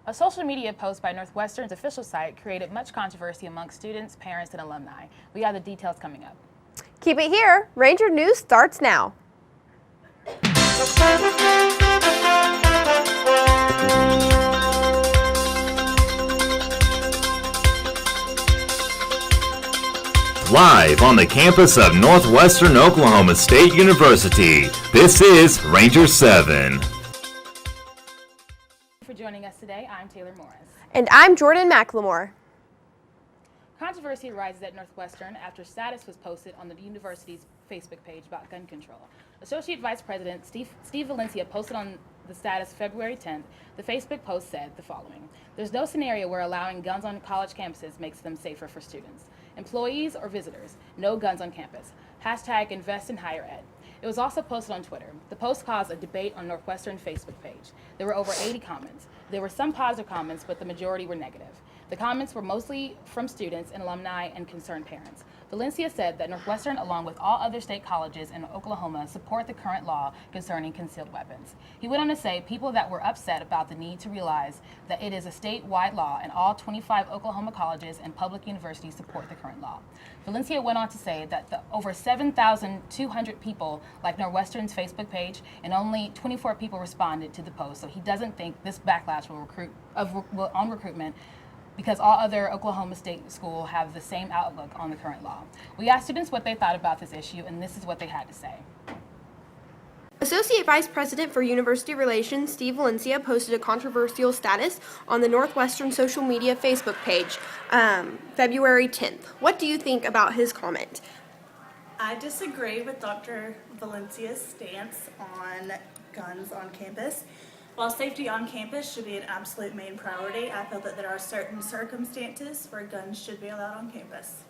A social media post by Northwestern's official site created much controversy amongst students, parents, and alumni. We have the details coming up. Keep it here. Ranger News starts now. Live on the campus of Northwestern Oklahoma State University, this is Ranger 7. For joining us today, I'm Taylor Morris. And I'm Jordan McLemore. Controversy arises at Northwestern after status was posted on the university's Facebook page about gun control. Associate Vice President Steve Valencia posted on the status February 10th. The Facebook post said the following: "There's no scenario where allowing guns on college campuses makes them safer for students, employees, or visitors. No guns on campus. Hashtag invest in higher ed." It was also posted on Twitter. The post caused a debate on Northwestern's Facebook page. There were over 80 comments. There were some positive comments, but the majority were negative. The comments were mostly from students and alumni and concerned parents. Valencia said that Northwestern, along with all other state colleges in Oklahoma, support the current law concerning concealed weapons. He went on to say people that were upset about the need to realize that it is a statewide law and all 25 Oklahoma colleges and public universities support the current law. Valencia went on to say that the over 7,200 people like Northwestern's Facebook page and only 24 people responded to the post, so he doesn't think this backlash on recruitment because all other Oklahoma State schools have the same outlook on the current law. We asked students what they thought about this issue, and this is what they had to say. Associate Vice President for University Relations Steve Valencia posted a controversial status on the Northwestern social media Facebook page February 10th. What do you think about his comment? I disagree with Dr. Valencia's stance on guns on campus. While safety on campus should be an absolute main priority, I feel that there are certain circumstances where guns should be allowed on campus.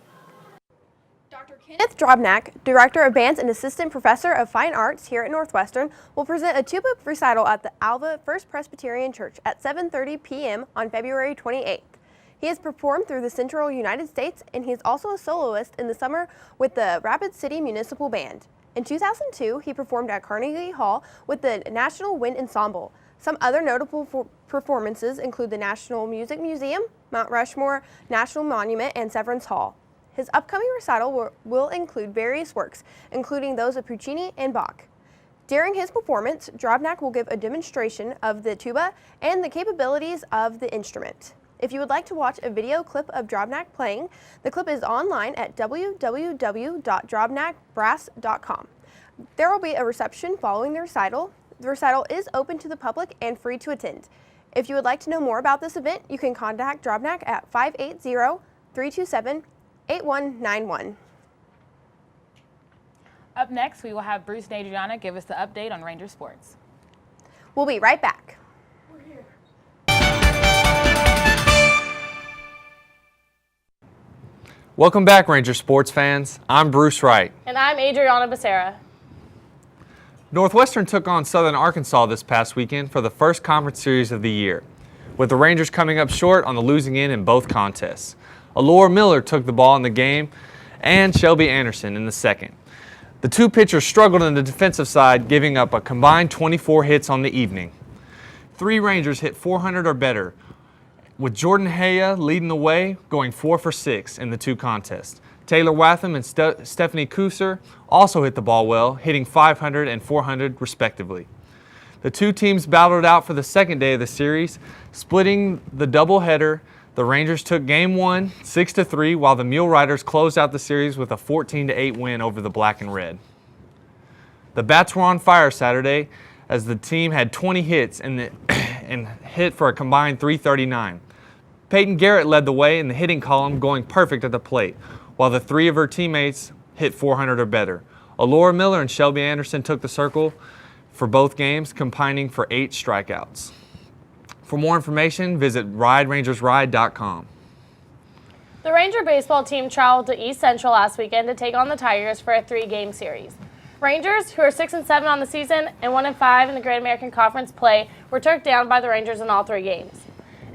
Dr. Kenneth Drobnak, Director of Bands and Assistant Professor of Fine Arts here at Northwestern, will present a tuba recital at the Alva First Presbyterian Church at 7:30 p.m. on February 28th. He has performed through the Central United States, and he is also a soloist in the summer with the Rapid City Municipal Band. In 2002, he performed at Carnegie Hall with the National Wind Ensemble. Some other notable performances include the National Music Museum, Mount Rushmore National Monument, and Severance Hall. His upcoming recital will include various works, including those of Puccini and Bach. During his performance, Drobnak will give a demonstration of the tuba and the capabilities of the instrument. If you would like to watch a video clip of Drobnak playing, the clip is online at www.drobnakbrass.com. There will be a reception following the recital. The recital is open to the public and free to attend. If you would like to know more about this event, you can contact Drobnak at 580-327-8191. Up next, we will have Bruce and Adriana give us the update on Ranger sports. We'll be right back. Welcome back, Ranger sports fans. I'm Bruce Wright. And I'm Adriana Becerra. Northwestern took on Southern Arkansas this past weekend for the first conference series of the year, with the Rangers coming up short on the losing end in both contests. Alora Miller took the ball in the game and Shelby Anderson in the second. The two pitchers struggled on the defensive side, giving up a combined 24 hits on the evening. 3 Rangers hit 400 or better, with Jordan Haya leading the way, going 4 for 6 in the two contests. Taylor Watham and Stephanie Kuser also hit the ball well, hitting 500 and 400 respectively. The two teams battled out for the second day of the series, splitting the doubleheader. The Rangers took Game 1 6-3, while the Mule Riders closed out the series with a 14-8 win over the Black and Red. The Bats were on fire Saturday as the team had 20 hits and hit for a combined 339. Peyton Garrett led the way in the hitting column, going perfect at the plate, while the 3 of her teammates hit 400 or better. Alora Miller and Shelby Anderson took the circle for both games, combining for 8 strikeouts. For more information, visit riderangersride.com. The Ranger baseball team traveled to East Central last weekend to take on the Tigers for a 3-game series. Rangers, who are 6-7 on the season and 1-5 in the Great American Conference play, were took down by the Rangers in all 3 games.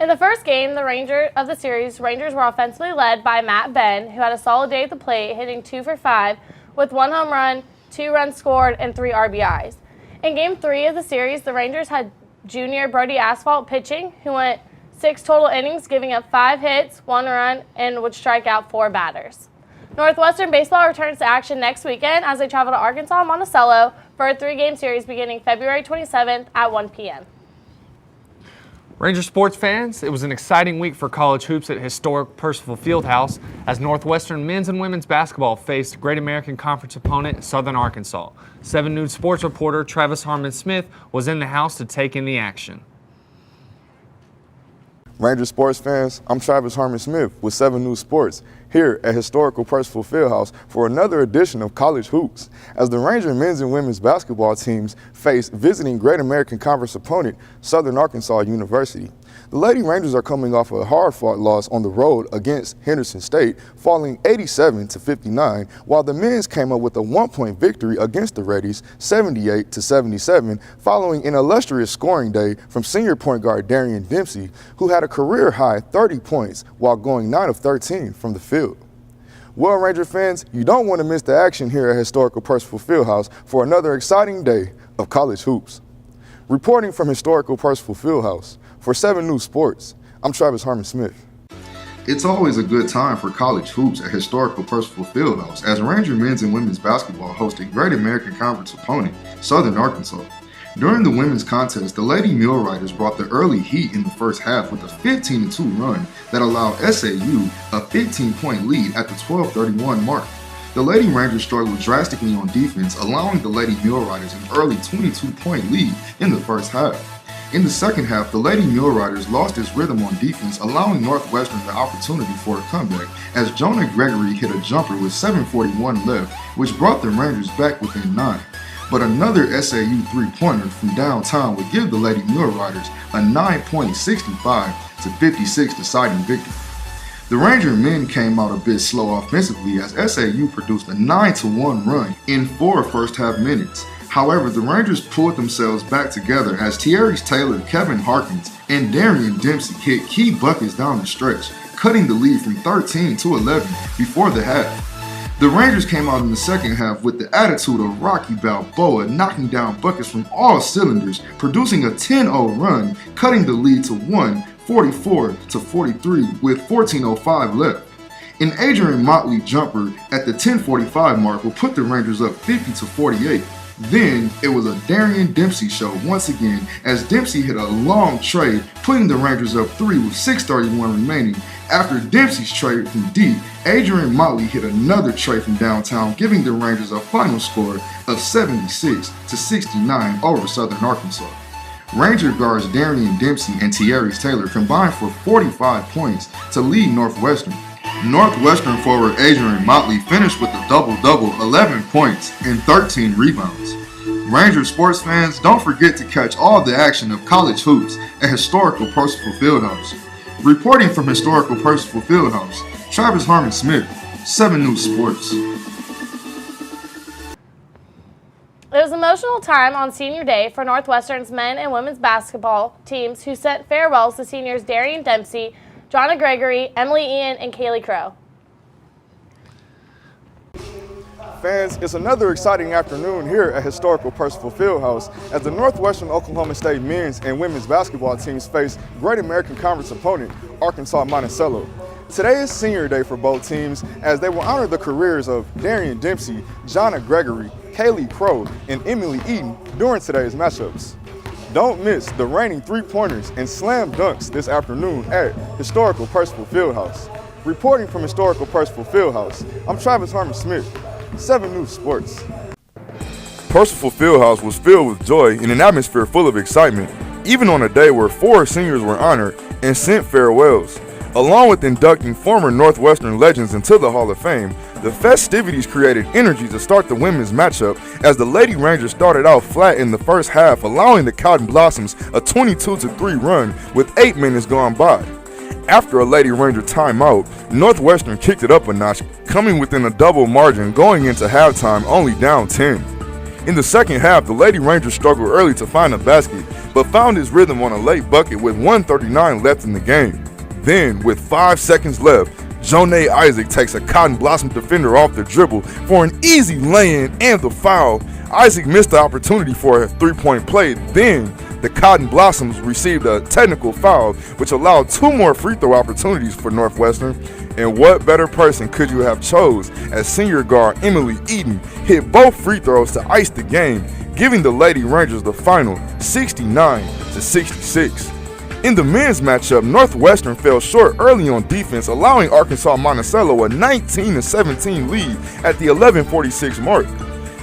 In the first game Rangers were offensively led by Matt Benn, who had a solid day at the plate, hitting 2 for 5 with 1 home run, 2 runs scored, and 3 RBIs. In Game 3 of the series, the Rangers had junior Brody Asphalt pitching, who went 6 total innings, giving up 5 hits, 1 run, and would strike out 4 batters. Northwestern baseball returns to action next weekend as they travel to Arkansas and Monticello for a 3-game series beginning February 27th at 1 p.m. Ranger sports fans, it was an exciting week for college hoops at historic Percival Fieldhouse as Northwestern men's and women's basketball faced Great American Conference opponent Southern Arkansas. 7 News sports reporter Travis Harmon-Smith was in the house to take in the action. Ranger sports fans, I'm Travis Harmon-Smith with 7 News Sports here at historical Percival Fieldhouse for another edition of College Hoops. As the Ranger men's and women's basketball teams face visiting Great American Conference opponent Southern Arkansas University. The Lady Rangers are coming off a hard-fought loss on the road against Henderson State, falling 87-59, while the men's came up with a 1-point victory against the Reddies, 78-77, following an illustrious scoring day from senior point guard Darian Dempsey, who had a career-high 30 points while going 9 of 13 from the field. Well, Ranger fans, you don't want to miss the action here at historical Percival Fieldhouse for another exciting day of college hoops. Reporting from historical Percival Fieldhouse, for 7 News Sports, I'm Travis Harmon-Smith. It's always a good time for college hoops at historical Percival Fieldhouse as Ranger men's and women's basketball hosted Great American Conference opponent Southern Arkansas. During the women's contest, the Lady Mule Riders brought the early heat in the first half with a 15-2 run that allowed SAU a 15-point lead at the 12:31 mark. The Lady Rangers struggled drastically on defense, allowing the Lady Mule Riders an early 22-point lead in the first half. In the second half, the Lady Mule Riders lost its rhythm on defense, allowing Northwestern the opportunity for a comeback as Jonah Gregory hit a jumper with 7:41 left, which brought the Rangers back within 9. But another SAU three-pointer from downtown would give the Lady Mule Riders a 9-point 65-56 deciding victory. The Ranger men came out a bit slow offensively as SAU produced a 9-1 run in 4 first-half minutes. However, the Rangers pulled themselves back together as Tori Taylor, Kevin Harkins, and Darian Dempsey hit key buckets down the stretch, cutting the lead from 13 to 11 before the half. The Rangers came out in the second half with the attitude of Rocky Balboa, knocking down buckets from all cylinders, producing a 10-0 run, cutting the lead to 44-43 with 14:05 left. An Adrian Motley jumper at the 10:45 mark will put the Rangers up 50-48. Then it was a Darian Dempsey show once again as Dempsey hit a long trade, putting the Rangers up 3 with 6:31 remaining. After Dempsey's trade from deep, Adrian Motley hit another trade from downtown, giving the Rangers a final score of 76-69 over Southern Arkansas. Ranger guards Darian Dempsey and Tori Taylor combined for 45 points to lead Northwestern. Northwestern forward Adrian Motley finished with a double-double, 11 points and 13 rebounds. Ranger sports fans, don't forget to catch all the action of college hoops at historical Percival Fieldhouse. Reporting from historical Percival Fieldhouse, Travis Harmon-Smith, 7 News Sports. It was an emotional time on senior day for Northwestern's men and women's basketball teams who sent farewells to seniors Darian Dempsey, Jonna Gregory, Emily Ian, and Kaylee Crow. Fans, it's another exciting afternoon here at historical Percival Fieldhouse as the Northwestern Oklahoma State men's and women's basketball teams face Great American Conference opponent Arkansas Monticello. Today is senior day for both teams as they will honor the careers of Darian Dempsey, Jonna Gregory, Kaylee Crow, and Emily Eaton during today's matchups. Don't miss the reigning three-pointers and slam dunks this afternoon at historical Percival Fieldhouse. Reporting from historical Percival Fieldhouse, I'm Travis Harmon-Smith, 7 News Sports. Percival Fieldhouse was filled with joy in an atmosphere full of excitement, even on a day where 4 seniors were honored and sent farewells. Along with inducting former Northwestern legends into the Hall of Fame, the festivities created energy to start the women's matchup as the Lady Rangers started out flat in the first half, allowing the Cotton Blossoms a 22-3 run with 8 minutes gone by. After a Lady Ranger timeout, Northwestern kicked it up a notch, coming within a double margin going into halftime only down 10. In the second half, the Lady Rangers struggled early to find a basket, but found his rhythm on a late bucket with 1:39 left in the game. Then, with 5 seconds left, Jonay Isaac takes a Cotton Blossom defender off the dribble for an easy lay-in and the foul. Isaac missed the opportunity for a three-point play. Then, the Cotton Blossoms received a technical foul, which allowed 2 more free throw opportunities for Northwestern. And what better person could you have chose as senior guard Emily Eaton hit both free throws to ice the game, giving the Lady Rangers the final 69-66. In the men's matchup, Northwestern fell short early on defense, allowing Arkansas Monticello a 19-17 lead at the 11:46 mark.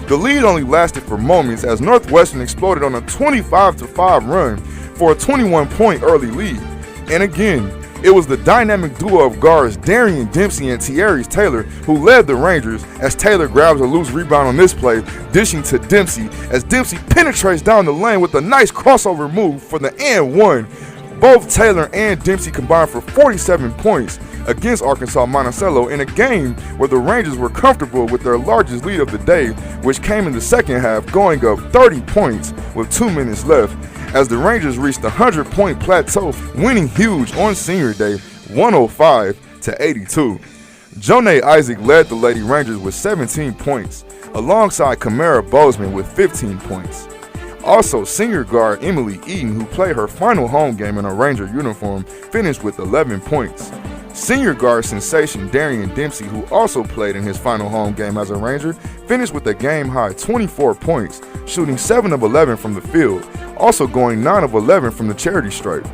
The lead only lasted for moments as Northwestern exploded on a 25-5 run for a 21-point early lead. And again, it was the dynamic duo of guards Darian Dempsey and Tierese Taylor who led the Rangers as Taylor grabs a loose rebound on this play, dishing to Dempsey as Dempsey penetrates down the lane with a nice crossover move for the and one. Both Taylor and Dempsey combined for 47 points against Arkansas Monticello in a game where the Rangers were comfortable with their largest lead of the day, which came in the second half, going up 30 points with 2 minutes left, as the Rangers reached the 100-point plateau, winning huge on Senior Day, 105-82. Jonay Isaac led the Lady Rangers with 17 points, alongside Kamara Bozeman with 15 points. Also, senior guard Emily Eaton, who played her final home game in a Ranger uniform, finished with 11 points. Senior guard sensation Darian Dempsey, who also played in his final home game as a Ranger, finished with a game-high 24 points, shooting 7 of 11 from the field, also going 9 of 11 from the charity stripe.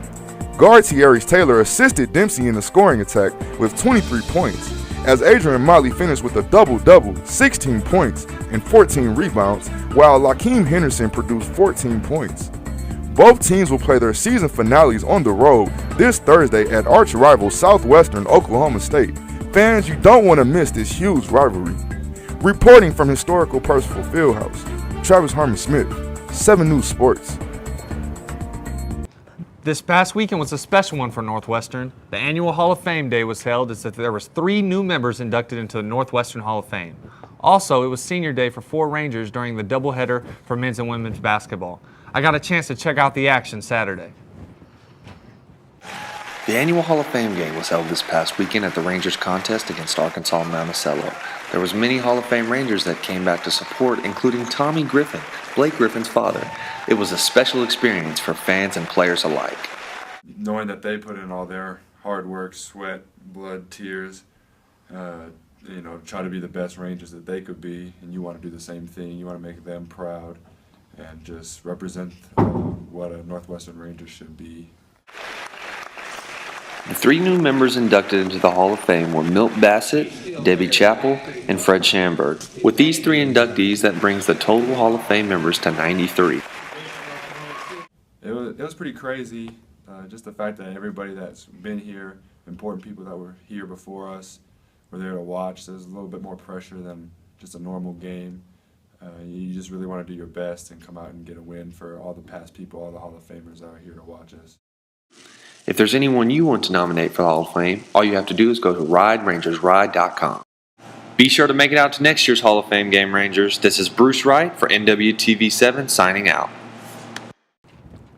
Guard Tierese Taylor assisted Dempsey in the scoring attack with 23 points, as Adrian Motley finished with a double-double, 16 points and 14 rebounds, while Lakeem Henderson produced 14 points. Both teams will play their season finales on the road this Thursday at arch-rival Southwestern Oklahoma State. Fans, you don't want to miss this huge rivalry. Reporting from historical Percival Fieldhouse, Travis Harmon-Smith, 7 News Sports. This past weekend was a special one for Northwestern. The annual Hall of Fame Day was held as if there was 3 new members inducted into the Northwestern Hall of Fame. Also, it was Senior Day for 4 Rangers during the doubleheader for men's and women's basketball. I got a chance to check out the action Saturday. The annual Hall of Fame game was held this past weekend at the Rangers contest against Arkansas Monticello. There was many Hall of Fame Rangers that came back to support, including Tommy Griffin, Blake Griffin's father. It was a special experience for fans and players alike. Knowing that they put in all their hard work, sweat, blood, tears, try to be the best Rangers that they could be, and you want to do the same thing. You want to make them proud and just represent what a Northwestern Ranger should be. The 3 new members inducted into the Hall of Fame were Milt Bassett, Debbie Chappell, and Fred Schamberg. With these 3 inductees, that brings the total Hall of Fame members to 93. It was pretty crazy, just the fact that everybody that's been here, important people that were here before us, were there to watch. There's a little bit more pressure than just a normal game. You just really want to do your best and come out and get a win for all the past people, all the Hall of Famers that are here to watch us. If there's anyone you want to nominate for the Hall of Fame, all you have to do is go to riderangersride.com. Be sure to make it out to next year's Hall of Fame game, Rangers. This is Bruce Wright for NWTV7 signing out.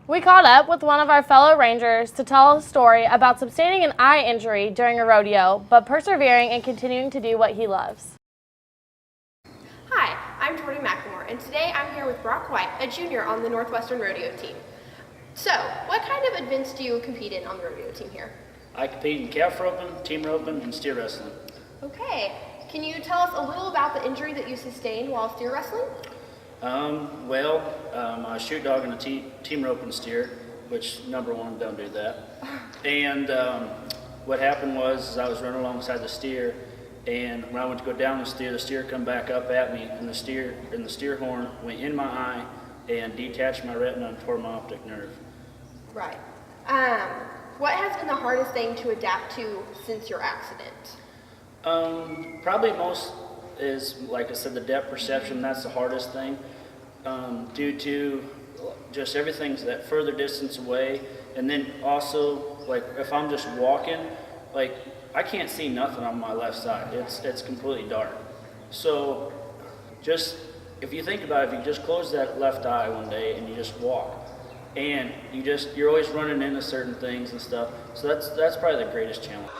We caught up with one of our fellow Rangers to tell a story about sustaining an eye injury during a rodeo, but persevering and continuing to do what he loves. Hi, I'm Tori McLemore, and today I'm here with Brock White, a junior on the Northwestern Rodeo team. So, what kind of events do you compete in on the rodeo team here? I compete in calf roping, team roping, and steer wrestling. Okay, can you tell us a little about the injury that you sustained while steer wrestling? I shoot dog in a team rope and steer, which number 1, don't do that. And what happened was I was running alongside the steer, and when I went to go down the steer come back up at me, and the steer horn went in my eye and detached my retina and tore my optic nerve. Right. What has been the hardest thing to adapt to since your accident? Probably most is, like I said, the depth perception. That's the hardest thing, due to just everything's that further distance away, and then also, like, if I'm just walking, like, I can't see nothing on my left side. It's completely dark. So just, if you think about it, if you just close that left eye one day and you just walk, and you're always running into certain things and stuff. So that's probably the greatest challenge.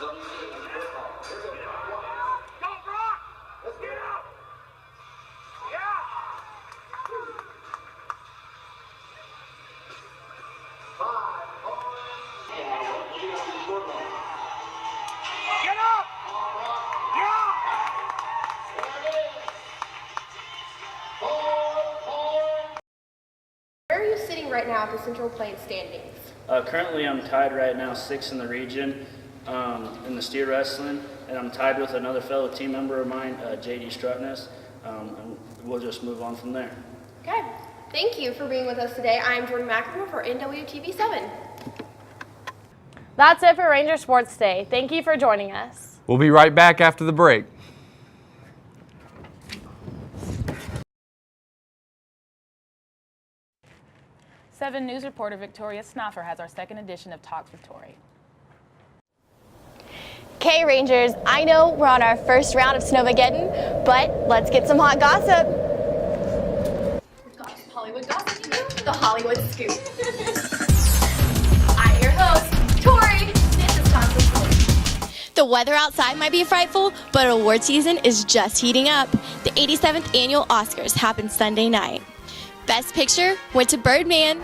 Get up! Yeah! Where are you sitting right now at the Central Plains standings? Currently, I'm tied right now 6th in the region in the steer wrestling, and I'm tied with another fellow team member of mine, JD Strutness, and we'll just move on from there. Okay. Thank you for being with us today. I'm Jordan McEnroe for NWTV7. That's it for Ranger Sports Day. Thank you for joining us. We'll be right back after the break. Seven News reporter Victoria Snoffer has our second edition of Talks with Tori. Okay, Rangers, I know we're on our first round of Snowmageddon, but let's get some hot gossip. We've got some Hollywood gossip, the Hollywood Scoop. I'm your host, Tori. This is Talks with Tori. The weather outside might be frightful, but award season is just heating up. The 87th annual Oscars happened Sunday night. Best Picture went to Birdman.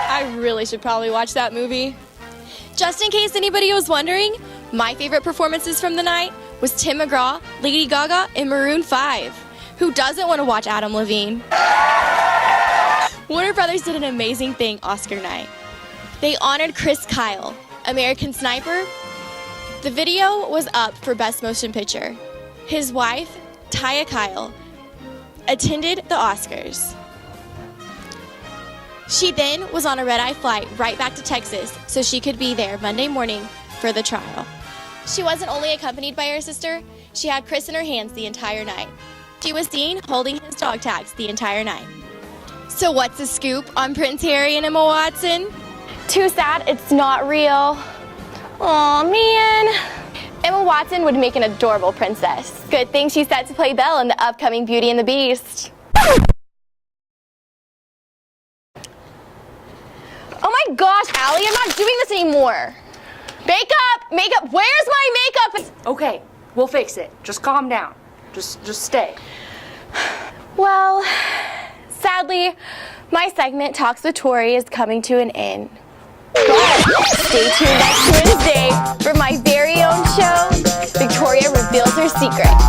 I really should probably watch that movie. Just in case anybody was wondering, my favorite performances from the night was Tim McGraw, Lady Gaga, and Maroon 5. Who doesn't want to watch Adam Levine? Warner Brothers did an amazing thing Oscar night. They honored Chris Kyle, American Sniper. The video was up for Best Motion Picture. His wife, Taya Kyle, attended the Oscars. She then was on a red-eye flight right back to Texas so she could be there Monday morning for the trial. She wasn't only accompanied by her sister, she had Chris in her hands the entire night. She was seen holding his dog tags the entire night. So what's the scoop on Prince Harry and Emma Watson? Too sad it's not real. Aw, man. Emma Watson would make an adorable princess. Good thing she's set to play Belle in the upcoming Beauty and the Beast. Oh my gosh, Allie, I'm not doing this anymore. Makeup, where's my makeup? Okay, we'll fix it. Just calm down. Just stay. Well, sadly, my segment Talks with Tori is coming to an end. But stay tuned next Wednesday for my very own show, Victoria Reveals Her Secrets.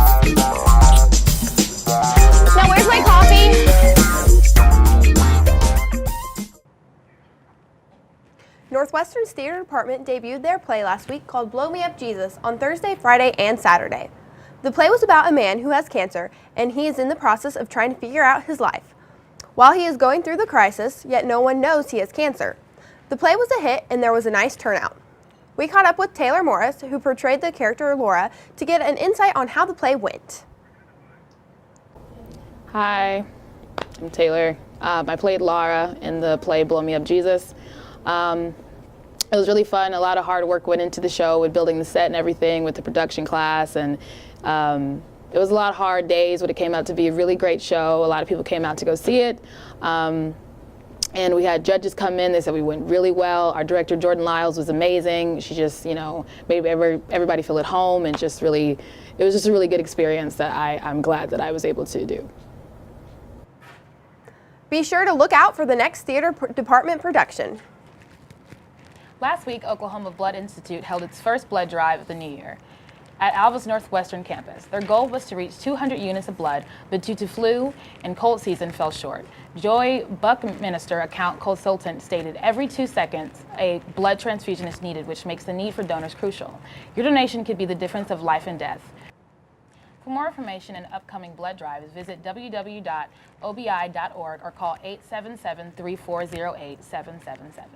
Now, where's my coffee? Northwestern's theater department debuted their play last week called Blow Me Up Jesus on Thursday, Friday, and Saturday. The play was about a man who has cancer, and he is in the process of trying to figure out his life. While he is going through the crisis, yet no one knows he has cancer. The play was a hit, and there was a nice turnout. We caught up with Taylor Morris, who portrayed the character Laura, to get an insight on how the play went. Hi, I'm Taylor. I played Laura in the play Blow Me Up Jesus. It was really fun. A lot of hard work went into the show with building the set and everything with the production class, and it was a lot of hard days, but it came out to be a really great show. A lot of people came out to go see it. And we had judges come in. They said we went really well. Our director, Jordan Lyles, was amazing. She just, made everybody feel at home, and it was just a really good experience that I'm glad that I was able to do. Be sure to look out for the next theater department production. Last week, Oklahoma Blood Institute held its first blood drive of the new year at Alva's Northwestern campus. Their goal was to reach 200 units of blood, but due to flu and cold season fell short. Joy Buckminster, account consultant, stated every 2 seconds a blood transfusion is needed, which makes the need for donors crucial. Your donation could be the difference of life and death. For more information and upcoming blood drives, visit www.obi.org or call 877-3408-777.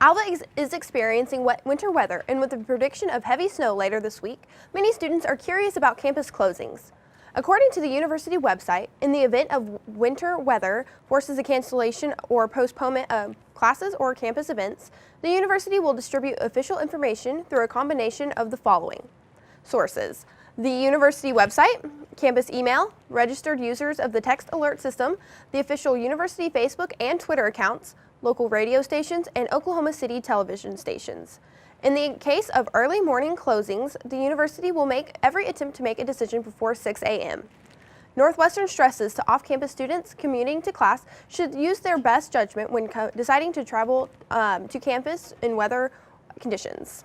Alva is experiencing winter weather, and with the prediction of heavy snow later this week, many students are curious about campus closings. According to the university website, in the event of winter weather forces a cancellation or postponement of classes or campus events, the university will distribute official information through a combination of the following sources: the university website, campus email, registered users of the text alert system, the official university Facebook and Twitter accounts, local radio stations, and Oklahoma City television stations. In the case of early morning closings, the university will make every attempt to make a decision before 6 a.m. Northwestern stresses to off-campus students commuting to class should use their best judgment when deciding to travel to campus in weather conditions.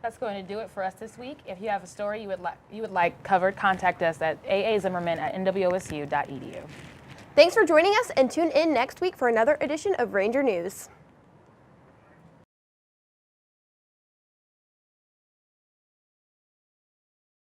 That's going to do it for us this week. If you have a story you would like covered, contact us at aazimmerman@nwosu.edu. Thanks for joining us, and tune in next week for another edition of Ranger News.